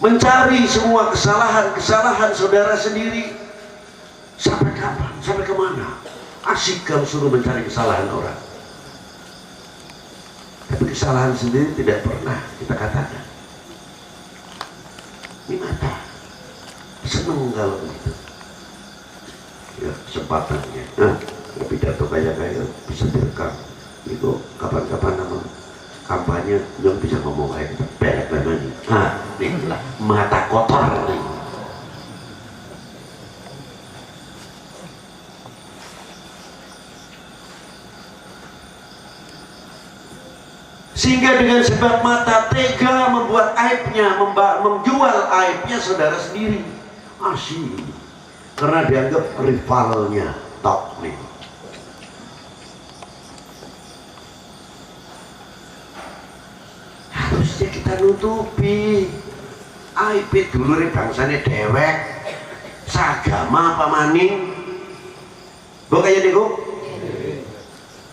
mencari semua kesalahan saudara sendiri. Sampai kapan? Sampai kemana? Asik kalau suruh mencari kesalahan orang, tapi kesalahan sendiri tidak pernah kita katakan. Ini mata seneng kalau begitu ya, kesempatannya pidato kayak bisa direkam itu. Kapan-kapan nama kampanye yang bisa ngomong kayak kita belek memang nih mata kotor nih. Sehingga dengan sebab mata tega membuat aibnya, menjual aibnya saudara sendiri. Asyik karena dianggap rivalnya top nih. Harusnya kita nutupi aib dulu bangsane dewek sagama apa maning bukannya niku.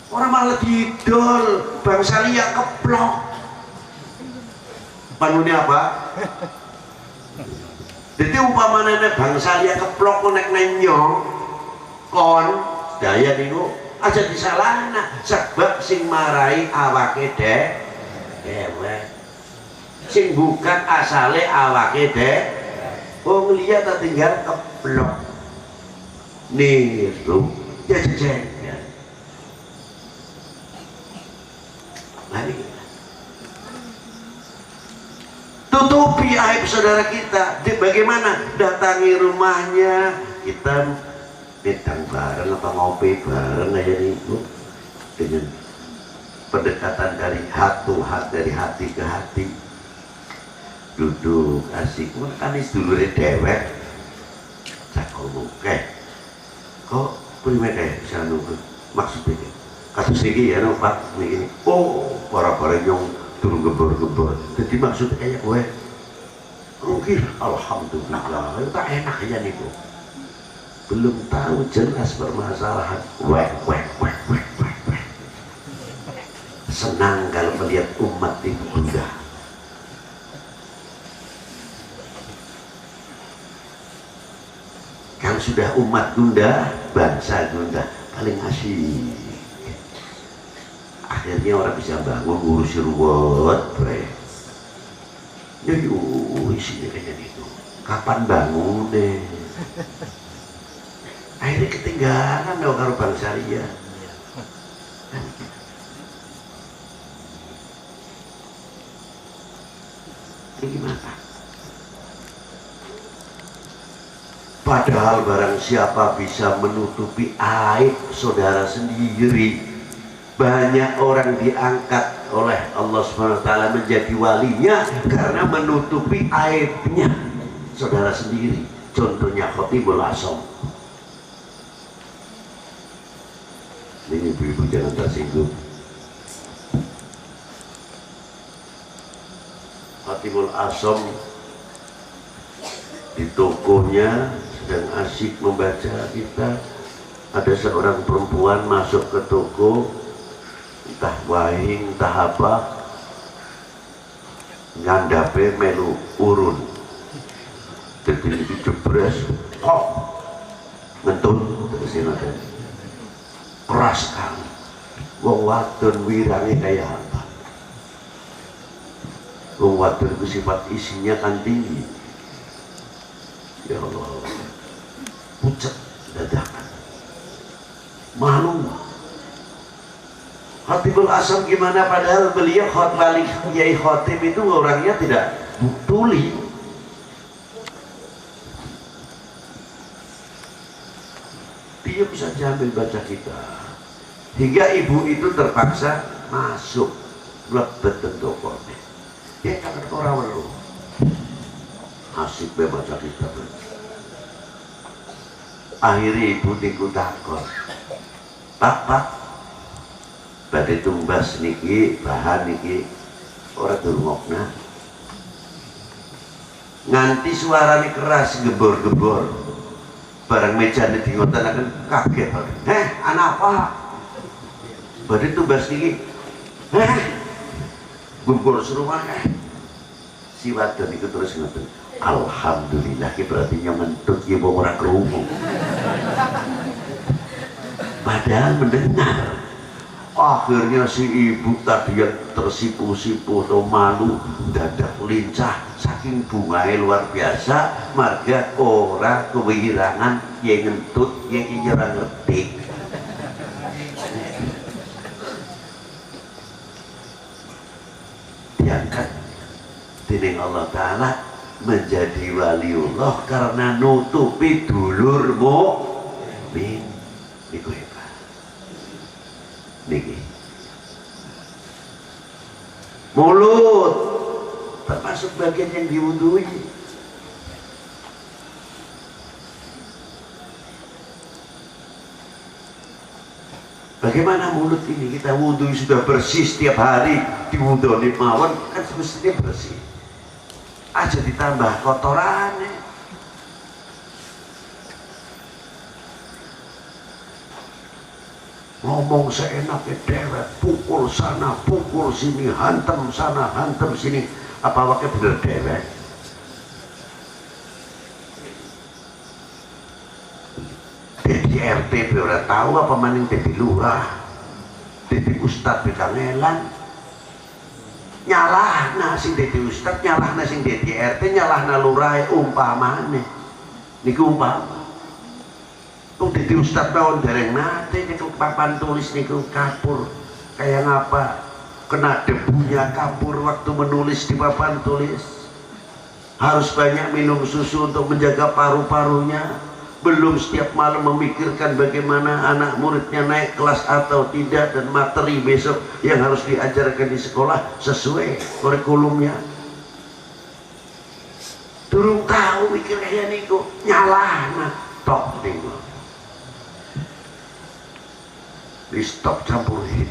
Orang malah didol bangsa liya keplok. Panunya apa? Jadi umpamanya bangsa liya keplok nek nenyong kon daya niku aja disalahna sebab sing marai awake dewek. Sing bukan asale awake wong liya tak tinggal keplok. Niru jejeng. Tutupi aib saudara kita. Bagaimana? Datangi rumahnya, kita bintang bareng atau ngopi bareng aja nih dengan pendekatan dari hati ke hati. Duduk asik, kan sedulure dewek. Cakol mungkin. Kok prime kayak bisa nunggu maksudnya? Kasus ini ya Pak ini. Oh, para yang turun gebor-gebor. Jadi maksudnya kayak gue mungkin alhamdulillah tak enak aja nih bu. Belum tahu jelas permasalahan. Wek. Senang kalau melihat umat itu gundah. Kalau sudah umat gundah, bangsa gundah, paling asyik. Akhirnya orang bisa bangun ngurusi ruwet, bre. Ya isinya kayak gitu. Kapan bangun deh? Akhirnya ketinggalan dong karo bangsa liya. Ini gimana? Padahal barang siapa bisa menutupi aib saudara sendiri, banyak orang diangkat oleh Allah SWT menjadi walinya karena menutupi aibnya saudara sendiri. Contohnya Khatibul Asom. Ini ibu-ibu jangan tersinggung. Khatibul Asom di tokonya sedang asyik membaca kitab. Ada seorang perempuan masuk ke toko, entah wahing entah apa, ngandape melu urun. Jadi dijebres kok ngentun terus ini keras sekali. Wong wadon wirange kayak apa? Wong wadon itu sifat isinya kan tinggi. Ya Allah, pucat dadakan malu. Khatibul Asom gimana, padahal beliau wali Kiai Khatib itu orangnya tidak tuli. Dia bisa ambil baca kita. Hingga ibu itu terpaksa masuk lebet tokonya. Dia kakak orang lu asik baca kitab. Akhirnya ibu niku takon, Pak, badhe tumbas niki bahan niki ora durungokna. Nganti suarane keras gebor-gebor. Barang mejane dingotonaken kaget. Anak apa? Badhe tumbas niki. Gugur serumah Si wadon itu terus ngoten. Alhamdulillah ki berarti nyentut ki wong ora krungu. Padahal mendengar. Akhirnya si ibu tadi yang tersipu-sipu atau malu dadak lincah saking bungae luar biasa marga ora kewirangan yang ngentut yang ora ngerti. Diangkat dening Allah Ta'ala menjadi waliullah karena nutupi dulur mukmin. Niku hebat niki. Mulut termasuk bagian yang diwudui. Bagaimana mulut ini kita wudhu sudah bersih setiap hari diwudhu mawon kan semestinya bersih. Aja ditambah kotorannya. Ngomong seenaknya dewek, pukul sana, pukul sini, hantem sana, hantem sini. Apa wakil bener dewek? Jadi RT ora tahu apa maning jadi lurah, jadi ustad bekangelan. Nyalah sing jadi ustad, nyalah sing jadi RT, nyalah lurah umpamane. Niku umpama. Tung dadi ustad tahun dereng nate nyekel papan tulis niku kapur kayak ngapa kena debunya kapur waktu menulis di papan tulis. Harus banyak minum susu untuk menjaga paru-parunya. Belum setiap malam memikirkan bagaimana anak muridnya naik kelas atau tidak dan materi besok yang harus diajarkan di sekolah sesuai kurikulumnya. Durung tahu mikir kayak niku nyalahna tok niku. Di stop campurin.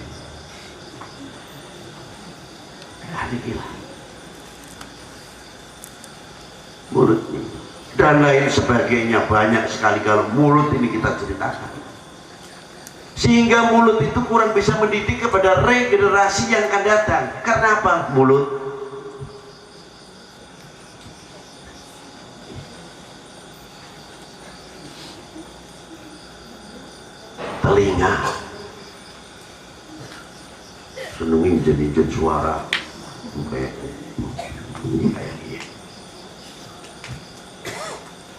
Ini gila. Mulut ini dan lain sebagainya banyak sekali kalau mulut ini kita ceritakan. Sehingga mulut itu kurang bisa mendidik kepada regenerasi yang akan datang. Karena apa? Mulut. Telinga. Senengin jadi suara kayak ini.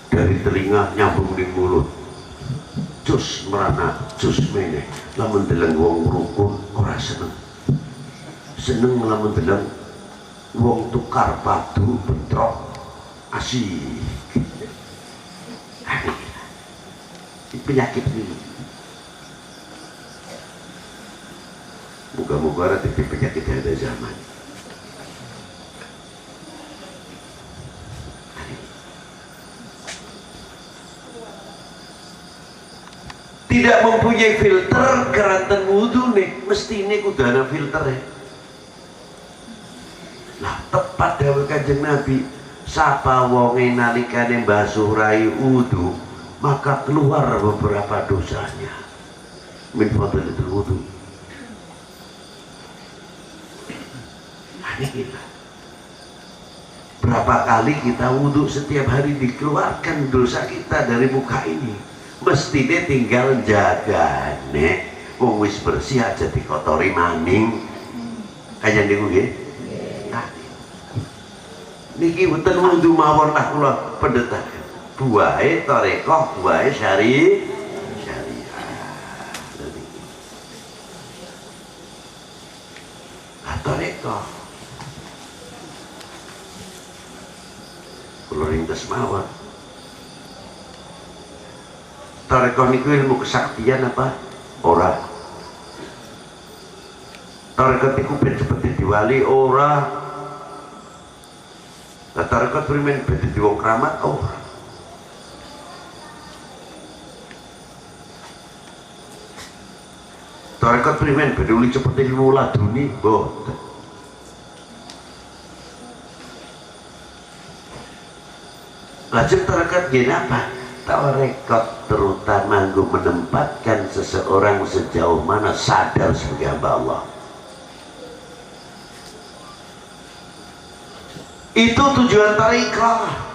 Dari telinga nyambung di mulut, cus merana, cus mene. Lamun deleng wong rukun ora seneng, seneng lamun deleng wong tukar batu bentrok asik. Penyakit ini. Moga-moga ada penyakit ada zaman. Tidak mempunyai filter keranten wudhu nih, mesti ini kudu ada filter ya. Nah tepat dawuh Kanjeng Nabi, sapa wonge nalikane basuh rai wudhu maka keluar beberapa dosanya. Min fadlitul wudhu. Gila. Berapa kali kita wudhu setiap hari dikeluarkan dosa kita dari muka ini. Mestinya tinggal jaga nek wong wis bersih aja dikotori maning. Kayak niku nggih. Niki wonten wudhu mawon lah kula pendhetaken. Buahe tarekah, buahe syariah. Tarekah kula ringkes mawon. Tarekah niku ilmu kesaktian apa? Ora. Tarekah niku ben seperti diwali ora. Tarekah primen ben dadi wong kramat ora. Tarekah primen ben uli seperti ilmu laduni boten. Lajeng tarekat gini apa? Tarekat terutama menempatkan seseorang sejauh mana sadar sebagai hamba Allah. Itu tujuan tarikah.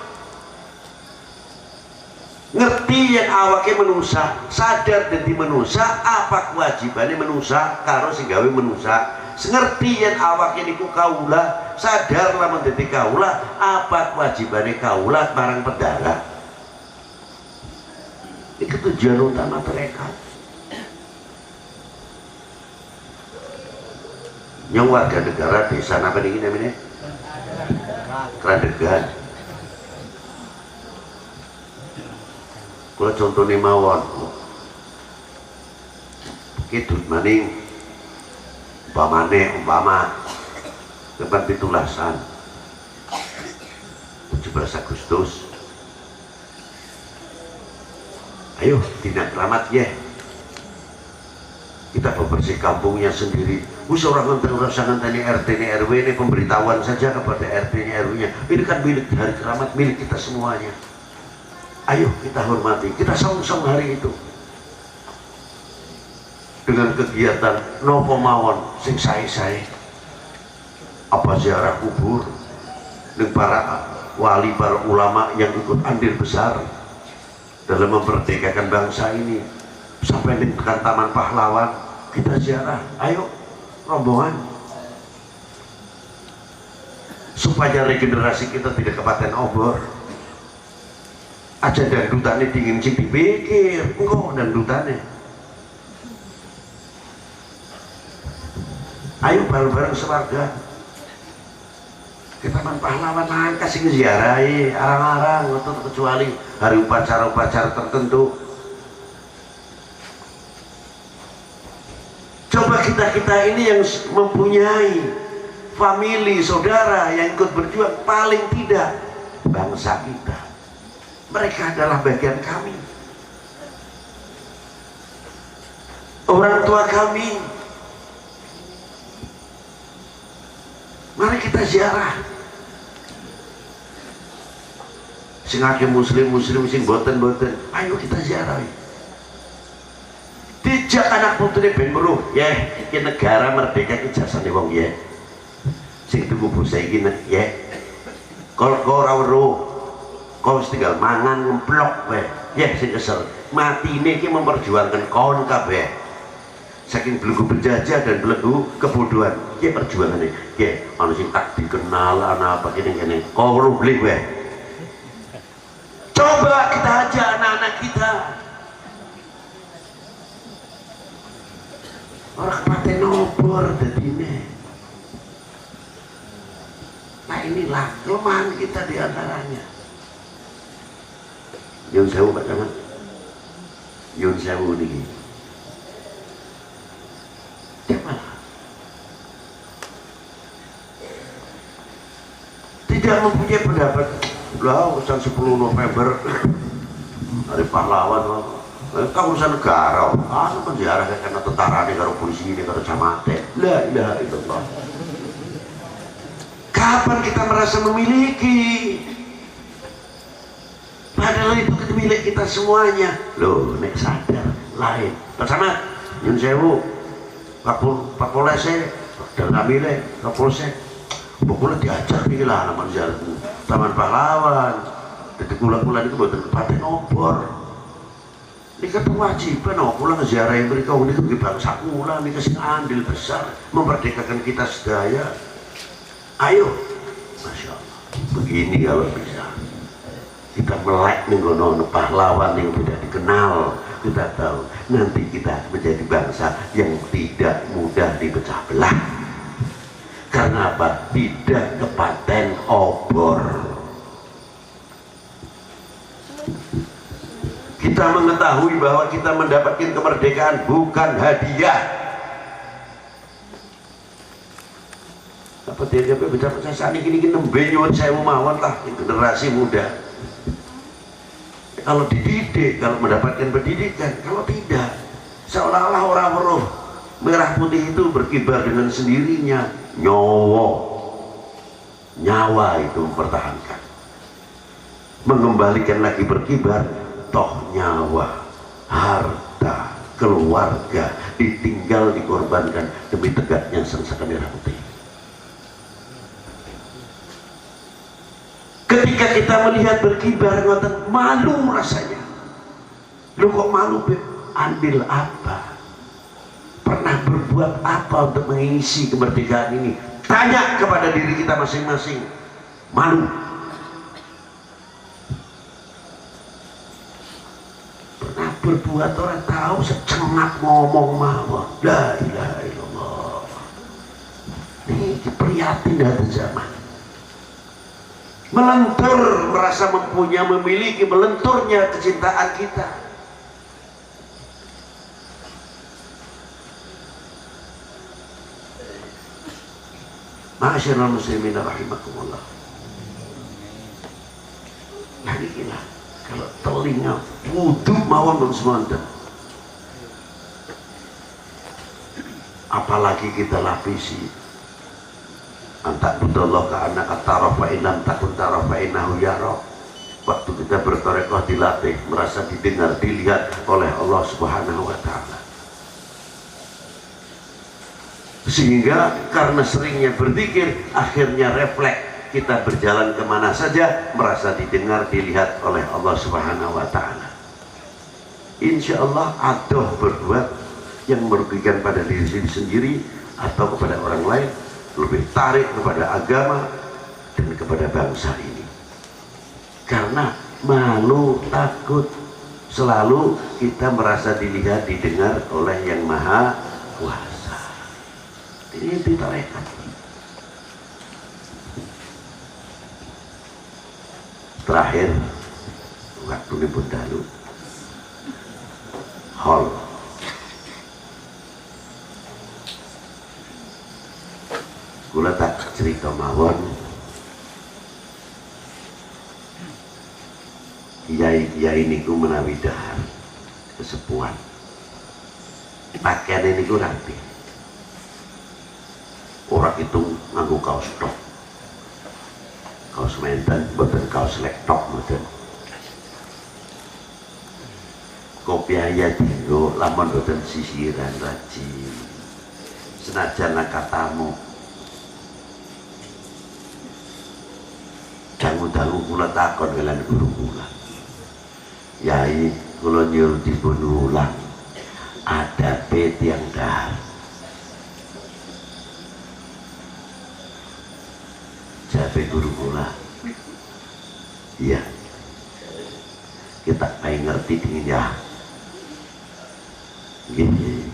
Ngerti yang awake menusa, sadar dadi menusa, apa kewajibannya menusa karo sing gawe menusa. Ngerti yang awake niku kaula, sadar lamun dadi kaula, apa kewajibannya kaula marang pedara. Itu tujuan utama mereka. Yang warga negara desa apa ini namanya? Keradegan. Kalau contohnya mawon, kidut maning, umpama depan pitulasan 17 Agustus. Ayo tindak keramat ya. Kita bebersih kampungnya sendiri. Orang nganteni RT ini RW ini pemberitahuan saja kepada RT ini RW nya. Ini kan milik hari keramat, milik kita semuanya. Ayo kita hormati, kita song-song hari itu dengan kegiatan nopo mawon sing sae-sae, apa ziarah kubur dengan para wali, para ulama yang ikut andil besar dalam memerdekakan bangsa ini, sampai di Taman Pahlawan kita ziarah. Ayo rombongan, supaya regenerasi kita tidak kepaten obor. Aja dandutannya dingin sih dipikir, enggak dandutannya. Ayo bareng-bareng sewarga kita Taman Pahlawan nang kasih ngeziarahi arang-arang, kecuali hari upacara-upacara tertentu. Coba kita ini yang mempunyai famili, saudara yang ikut berjuang, paling tidak bangsa kita, mereka adalah bagian kami, orang tua kami. Mari kita ziarah. Sing akeh muslim sing boten, ayo kita ziarah. Dijak anak putune ben meruh, ya iki negara merdeka iki jasane wong ya. Sing tuku busa iki ya. Kok ora weruh. Kau tinggal mangan ngemplok wae. Ya sing kesel. Matine iki memperjuangkan kawan kabeh. Saking belenggu penjajah dan belenggu kebodohan. Ya perjuangannya. Ya ana sing tak dikenal ana apa kene-kene. Kau weruh beli wae. Coba kita ajak anak-anak kita. Orang paten obor dadine. Nah inilah kelemahan kita di antaranya. Yun sewu Pak Camat, Yun sewu niki. Tidak mempunyai pendapat. Lah urusan 10 November hari pahlawan, kan urusan negara. Anu penjara karena tentara nih, karo polisi ini, karo camate. La ilaha illallah. Kapan kita merasa memiliki? Padahal itu milik kita semuanya. Loh, nek sadar lain. Pak Camat, nyun sewu, Pak Polese, dan Kamile, Pak Polsek, pokoknya diajak nih lah nama ziarah Taman Pahlawan. Jadi kula-kula itu buatan paten obor. Ini kan kewajiban, kula ngeziarah yang mereka ini ke bangsa kula, ini kasih andil besar, memerdekakan kita sedaya. Ayo, Masya Allah, begini kalau bisa. Kita melek nih pahlawan yang tidak dikenal, kita tahu nanti kita menjadi bangsa yang tidak mudah dipecah belah. Karena apa? Tidak kepaten obor. Kita mengetahui bahwa kita mendapatkan kemerdekaan bukan hadiah. Apa dia bicara saat ini nembe nyuwun sewu mawon lah generasi muda. Kalau dididik, kalau mendapatkan pendidikan, kalau tidak, seolah-olah orang weruh merah putih itu berkibar dengan sendirinya. Nyawa itu mempertahankan, mengembalikan lagi berkibar. Toh nyawa, harta, keluarga ditinggal, dikorbankan demi tegaknya sang merah putih. ketika kita melihat berkibar ngoten malu rasanya. Lu kok malu, Beb? Andil apa? Pernah berbuat apa untuk mengisi kemerdekaan ini? Tanya kepada diri kita masing-masing. Malu. Pernah berbuat orang tahu secengak ngomong mawon. La ilaha illallah. Ini prihatin hati zaman. Melentur, merasa memiliki melenturnya kecintaan kita. Ma'asyiral muslimin rahimakumullah. Lagi gila, kalau telinga wudu mawon semonten. Apalagi kita lapisi antak budallah ka anak tarafa inam takun tarafa inahu yara. Waktu kita bertarekat dilatih merasa didengar dilihat oleh Allah Subhanahu wa ta'ala. Sehingga karena seringnya berzikir akhirnya refleks kita berjalan kemana saja merasa didengar dilihat oleh Allah Subhanahu wa ta'ala. Insya Allah adoh berbuat yang merugikan pada diri sendiri atau kepada orang lain lebih tarik kepada agama dan kepada bangsa ini. Karena malu takut selalu kita merasa dilihat didengar oleh yang maha kuasa. Ini ditarekat. Terakhir waktu ini pun dalu hall kula tak cerita mawon kiai niku menawi dahar kesepuan pakaian niku rapi. Orang itu nganggo kaos tok, kaos menten, boten kaos lektok boten. Kopiah dinggo, lamun boten sisiran rajin. Senajan katamu, dangu-dangu kula takon kalian guru kula. Yai, kula nyuruh dipun ulang, ada yang dahar. Jabe guru kula, iya, kita pengen ngerti dingin ya, gini,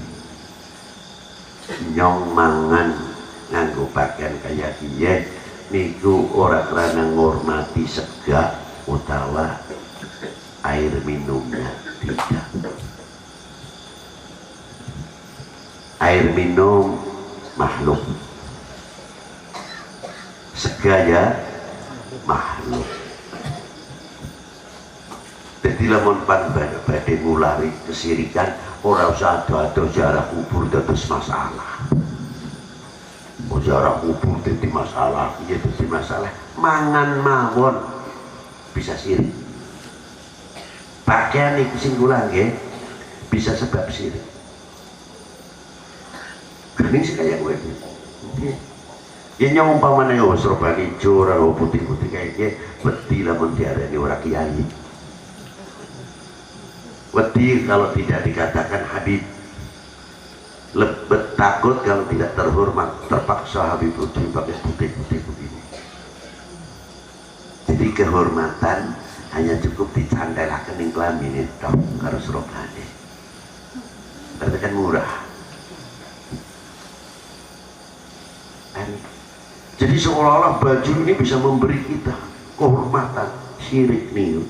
nyong mangan nganggo pakaian kayak dia, niku ora kerana ngormati sega utawa air minumnya, tidak. Air minum makhluk. Segaya makhluk. Jadi lamun pan badhe ngulari kesirikan ora usah ado-ado ziarah kubur dados masalah. Ziarah kubur dadi masalah, iya dadi masalah. Mangan mawon bisa sirik. Pakaian iku sing kula nggih bisa sebab sirik. Kening sing kaya kowe iki. Ya nyong umpamane serba hijau ora putih-putih kayak gini, wedi lamun diarani ora kiai. Wedi kalau tidak dikatakan Habib. Lebet takut kalau tidak terhormat, terpaksa Habib putih pakai putih-putih begini. Jadi kehormatan hanya cukup dicandelaken ning kelamin itu karo serobane. Berarti kan murah. Jadi seolah-olah baju ini bisa memberi kita kehormatan, sirik nih.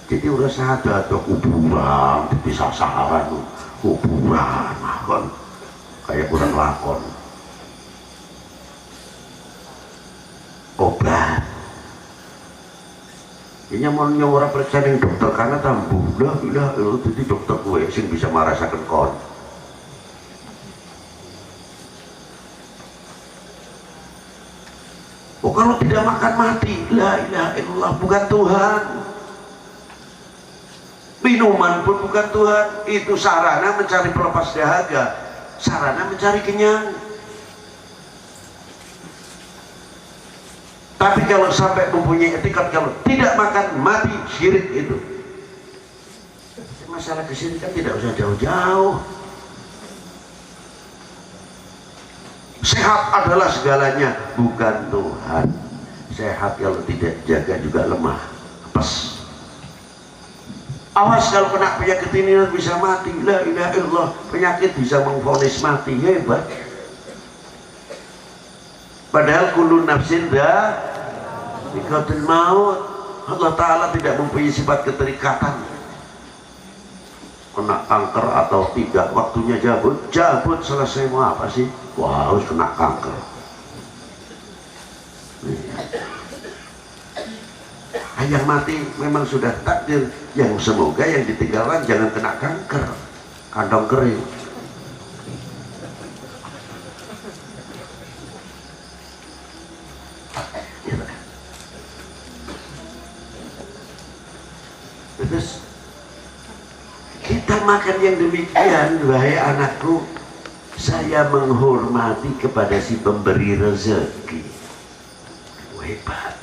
Jadi udah sadar ada kuburan, bisa sasaran kuburan, kan kayak kurang lakon. Obat. Ini mau orang periksa yang dokter karena tambuh lah, jadi dokter gue sing bisa merasakan kon. Oh kalau tidak makan mati, la ilaha illallah, bukan Tuhan. Minuman pun bukan Tuhan, itu sarana mencari pelepas dahaga, sarana mencari kenyang. Tapi kalau sampai mempunyai etikat, kalau tidak makan mati, syirik itu. Masalah kesyirikan tidak usah jauh-jauh. Sehat adalah segalanya, bukan Tuhan. Sehat kalau tidak jaga juga lemah, apes. Awas kalau kena penyakit ini bisa mati. La ilaha illallah, penyakit bisa memvonis mati, hebat. Padahal kullu nafsin dha'iqatul maut. Allah Ta'ala tidak mempunyai sifat keterikatan. Kena kanker atau tidak, waktunya jabut, selesai. Mau apa sih? Wah, harus kena kanker. Yang mati memang sudah takdir. Yang semoga yang ditinggalkan jangan kena kanker, kantong kering. Terus kita makan yang demikian, wahai anakku, saya menghormati kepada si pemberi rezeki. Hebat.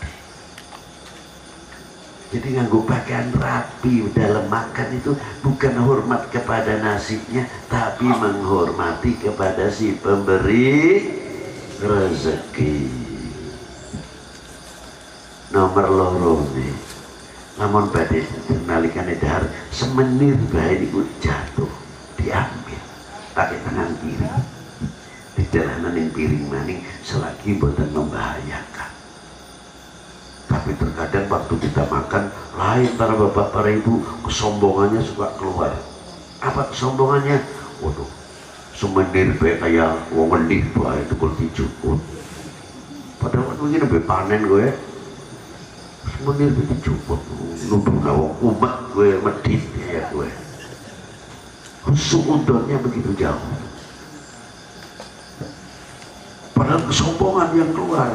Jadi nganggo pakaian rapi dalam makan itu bukan hormat kepada nasinya, tapi menghormati kepada si pemberi rezeki. Nomor loro nih, namun badhe nalikane dahar semenir bae niku jatuh, diambil pakai tangan kiri, didalanan yang piring maning selagi boten membahayakan. Tapi terkadang waktu kita makan lain para bapak para ibu, kesombongannya suka keluar. Apa kesombongannya? Waduh, semenir bae kayak wong ngendih bae tukul dijukut. Padahal waktu ini lebih panen gue. Semenir itu dijukut, nuduh nawang umat gue medit ya gue. Suudonnya begitu jauh. Padahal kesombongan yang keluar.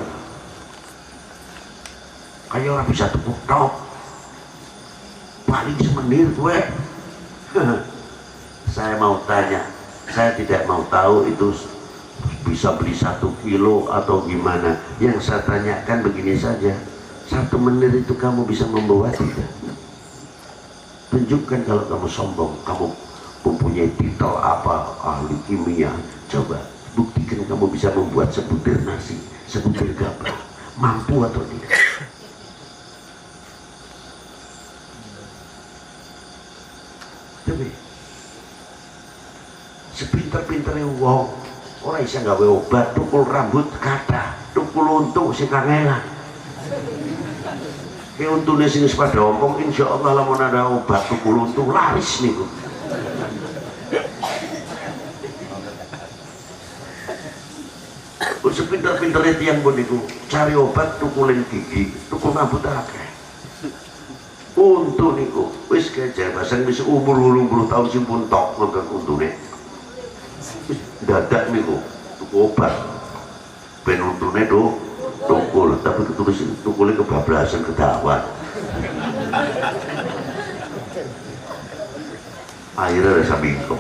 Kayak orang bisa tepuk tok, paling semenir gue. Saya mau tanya, saya tidak mau tahu itu bisa beli 1 kilo atau gimana. Yang saya tanyakan begini saja, 1 menir itu kamu bisa membawa tidak? Tunjukkan kalau kamu sombong, kamu mempunyai titel apa, ahli kimia. Coba buktikan kamu bisa membuat sebutir nasi, sebutir gabah. Mampu atau tidak? Tapi sepinter-pinternya wong orang bisa gawe obat tukul rambut kata, tukul untung si kangelan. Kayak untungnya sing pada omong, insya Allah lamun ada obat tukul untung laris nih. Sepinter-pinternya tiang pun itu cari obat tukulin gigi, tukul rambut akeh. Untu niku wis kejabasan wis umur 80 tahun sing pun tok nggon untune. Wis dadak niku tuku obat. Ben untune tukul, tapi ketulis tukule kebablasan kedawat. Akhirnya rasa bingkem.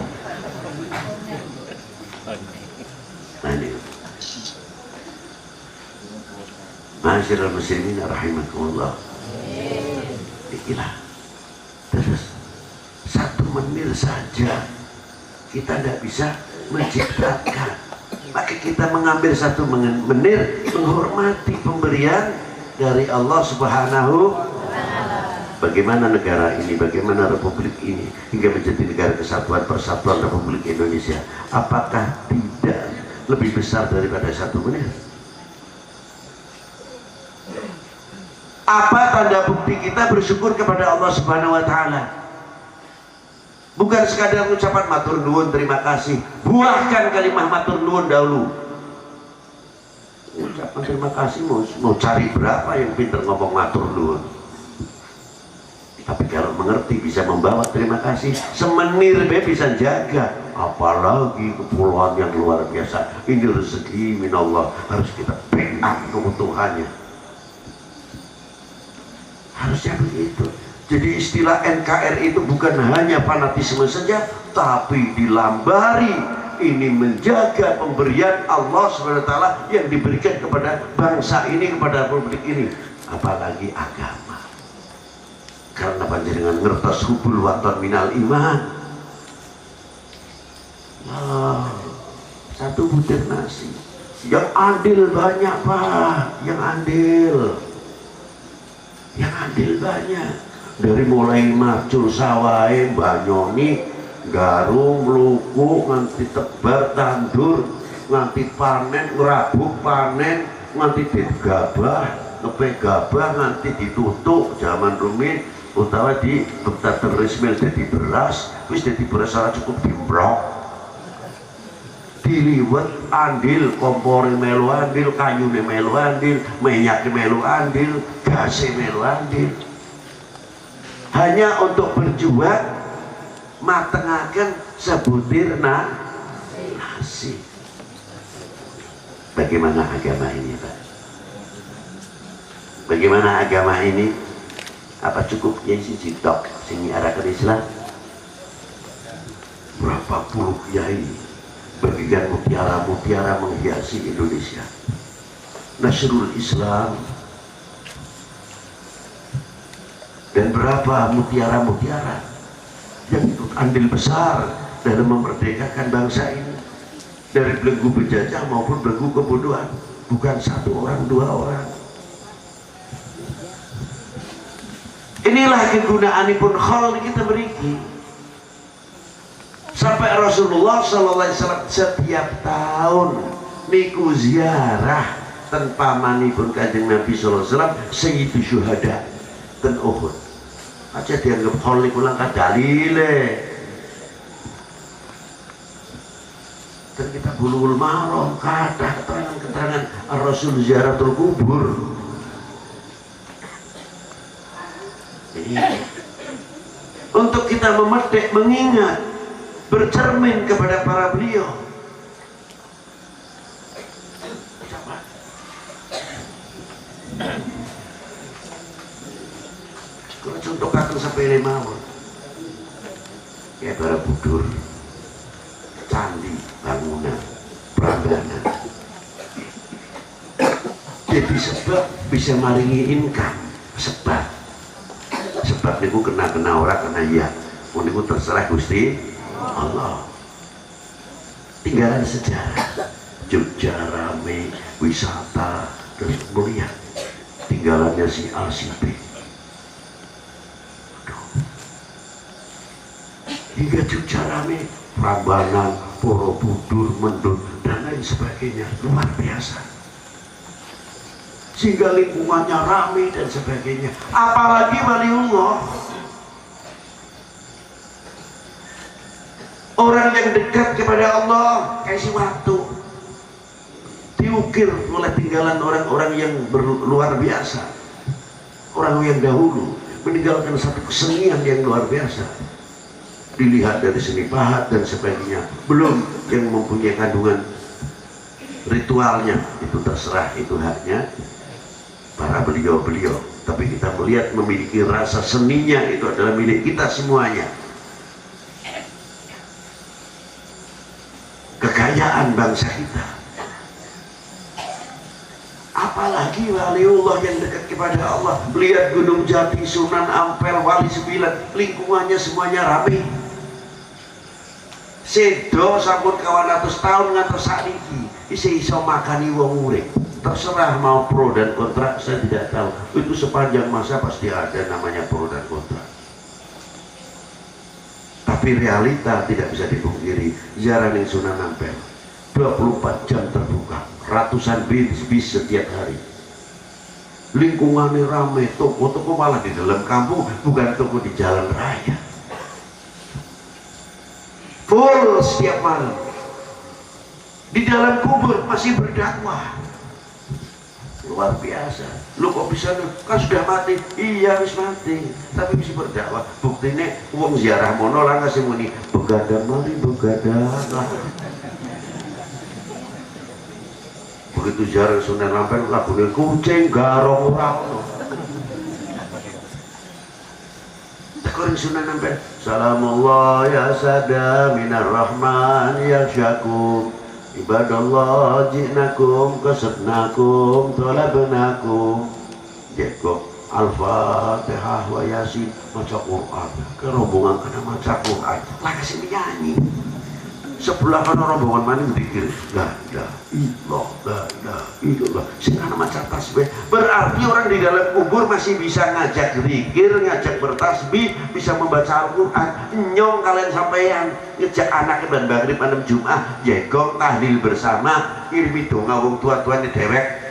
Nah ini Ma'asyiral muslimin rahimakumullah. Ikilah. Terus 1 menit saja kita tidak bisa menciptakan, maka kita mengambil 1 menit menghormati pemberian dari Allah Subhanahu. Bagaimana negara ini, bagaimana republik ini hingga menjadi negara kesatuan persatuan Republik Indonesia? Apakah tidak lebih besar daripada 1 menit? Apa tanda bukti kita bersyukur kepada Allah Subhanahu wa Ta'ala? Bukan sekadar ucapan matur nuwun terima kasih, buahkan kalimat matur nuwun dahulu. Ucapan terima kasih mau cari berapa yang pintar ngomong matur nuwun. Tapi kalau mengerti bisa membawa terima kasih, semenir bisa jaga. Apalagi kepulauan yang luar biasa. Ini rezeki minallah, harus kita backup kebutuhannya. Harusnya begitu. Jadi istilah NKRI itu bukan hanya fanatisme saja, tapi dilambari ini menjaga pemberian Allah SWT yang diberikan kepada bangsa ini, kepada republik ini, apalagi agama. Karena panjenengan ngertos hubul waton minal iman. Satu butir nasi yang andil banyak Pak, yang andil banyak, dari mulai macul sawai banyoni garung luku nganti tebar tandur nganti panen ngerabuk panen nganti digabah ngepe gabah nganti ditutuk zaman rumit utawa di betar terismil jadi beras wis jadi beras salah cukup dimbrok diliwet andil kompori melu andil kayune melu andil minyak melu andil gase melu andil hanya untuk berjuang matengaken sebutir nasi. Bagaimana agama ini Pak? Bagaimana agama ini? Apa cukup yang si jitok sing arahkan Islam? Berapa puluh kiai bagian mutiara-mutiara menghiasi Indonesia. Nasrul Islam. Dan berapa mutiara-mutiara yang ikut andil besar dalam memerdekakan bangsa ini dari belenggu penjajah maupun belenggu kebodohan. Bukan satu orang, dua orang. Inilah kegunaanipun khol kita beriki. Sampai Rasulullah SAW setiap tahun niku ziarah tanpa manipun kanjeng Nabi SAW Sayyidu Syuhada ten Uhud aja dianggap khol niku langkah dalile dan kita bulul marom kata keterangan Rasul ziaratul kubur. Jadi untuk kita memetik mengingat bercermin kepada para beliau. Kalau contoh kata sampai lemawon, ya Borobudur, candi, bangunan, prambanan. Jadi sebab bisa maringi income, sebab niku kena orang kena ya, niku terserah Gusti Allah. Tinggalan sejarah Jogja rame wisata terus melihat tinggalannya si A si B. Hingga Jogja rame Prambanan, Borobudur, Mendut dan lain sebagainya luar biasa sehingga lingkungannya rame dan sebagainya. Apalagi waliullah, orang yang dekat kepada Allah kasih waktu diukir oleh tinggalan orang-orang yang luar biasa. Orang yang dahulu meninggalkan satu kesenian yang luar biasa, dilihat dari seni pahat dan sebagainya, belum yang mempunyai kandungan ritualnya. Itu terserah, itu haknya para beliau-beliau, tapi kita melihat memiliki rasa seninya itu adalah milik kita semuanya. Kekayaan bangsa kita. Apalagi waliullah yang dekat kepada Allah, melihat Gunung Jati, Sunan Ampel, Wali Sembilan, lingkungannya semuanya ramai. Sedo sampun kawan atus tahun ngantos sakniki isih iso makani wong urip. Terserah mau pro dan kontra, saya tidak tahu. Itu sepanjang masa pasti ada namanya pro dan kontra. Tapi realita tidak bisa dipungkiri. Ziarah ning Sunan Ampel 24 jam terbuka, ratusan bis setiap hari. Lingkungannya ramai, toko-toko malah di dalam kampung, bukan toko di jalan raya. Full setiap malam. Di dalam kubur masih berdakwah. Luar biasa. Lu kok bisa, kan sudah mati? Iya wis mati, tapi bisa berdakwah. Buktinya uang ziarah mono lah ngasih muni begadang mari begadang. Begitu ziarah Sunan Ampel lagunya kucing garong orang. sakuring sunan nampen salamullah ya sada minar rahman ya syakum ibadallah jinakum kasabnakum tolabnakum jeko al-fatihah wa yasin maca Quran ke rombongan kena maca Quran lah kasih menyanyi sebelah kan rombongan mana pikir la ilaha illallah sing ana maca tasbih berarti orang di dalam kubur masih bisa ngajak zikir ngajak bertasbih bisa membaca Al-Quran nyong kalian sampeyan ngejak anak ban maghrib malam Jumat jegong tahlil bersama kirimi donga wong tua-tua di dewek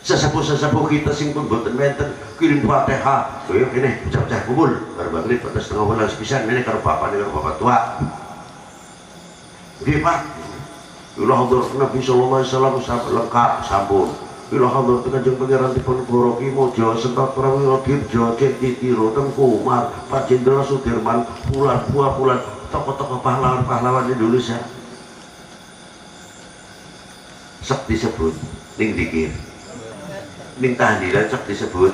sesepuh-sesepuh kita sing pun boten wenten kirim Fatihah koyo kene pecah-pecah kumpul bar maghrib pada setengah 12 pisan mene karo bapak tua nggih Pak ila hadrat Nabi sallallahu alaihi wasallam lengkap sampun ila hadrat Kanjeng Pangeran Diponegoro Ki Mojo Sentot Prawira Dirjo Cek Titiro Tengku Umar Pak Jenderal Sudirman Pulan tokoh-tokoh pahlawan Indonesia sok disebut ning dikir ning tahlilan sok disebut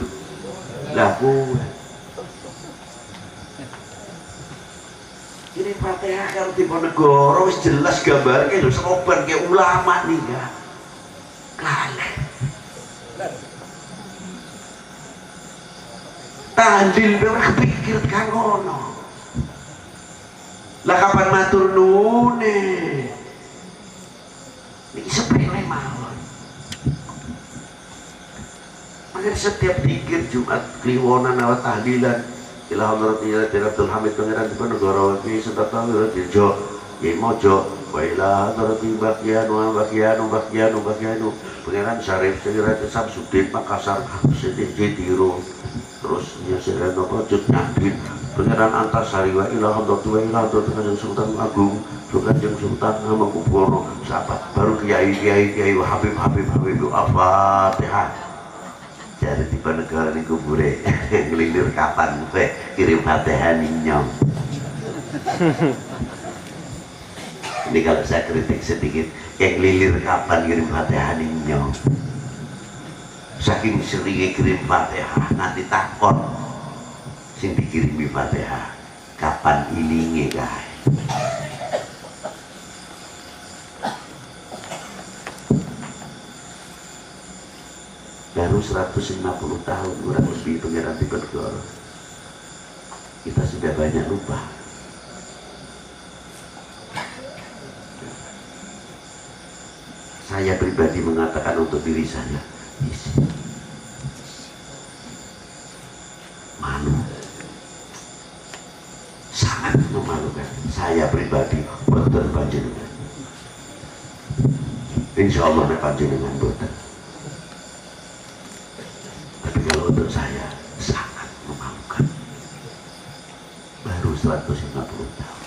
lah ini Fatihah kalau Diponegoro wis jelas gambarnya lho seroban kayak ulama nih ya kalah tahlil ora kepikir kang ngono lah kapan matur nuwun iki sepele mawon makanya setiap dikir Jumat kliwonan awat tahlilan ila hadratil Abdul Hamid Pangeran Diponegoro Ki Sentot Prawira Dirjo Ki Mojo wa ila hadratil Bakyanu Pangeran Syarif Sekirat Samsudin Makassar Siti Tiro terus ya Serena Cut Nyadin Pangeran Antasari wa ila hadratil Kanjeng Sultan Agung Kanjeng Sultan Hamengkubuwono sahabat baru kiai Habib Al-Fatihah jadi Diponegoro ini kubure ngelilir kapan gue kirim Fatihah ninyong ini kalau saya kritik sedikit yang ngelilir kapan kirim Fatihah ninyong saking seringnya kirim Fatihah nanti takon sing dikirimi Fatihah kapan ilinge guys baru 150 tahun kurang lebih Pangeran Diponegoro kita sudah banyak lupa saya pribadi mengatakan untuk diri saya malu sangat memalukan saya pribadi boten panjenengan insya Allah panjenengan boten tapi kalau untuk saya sangat memalukan baru 150 tahun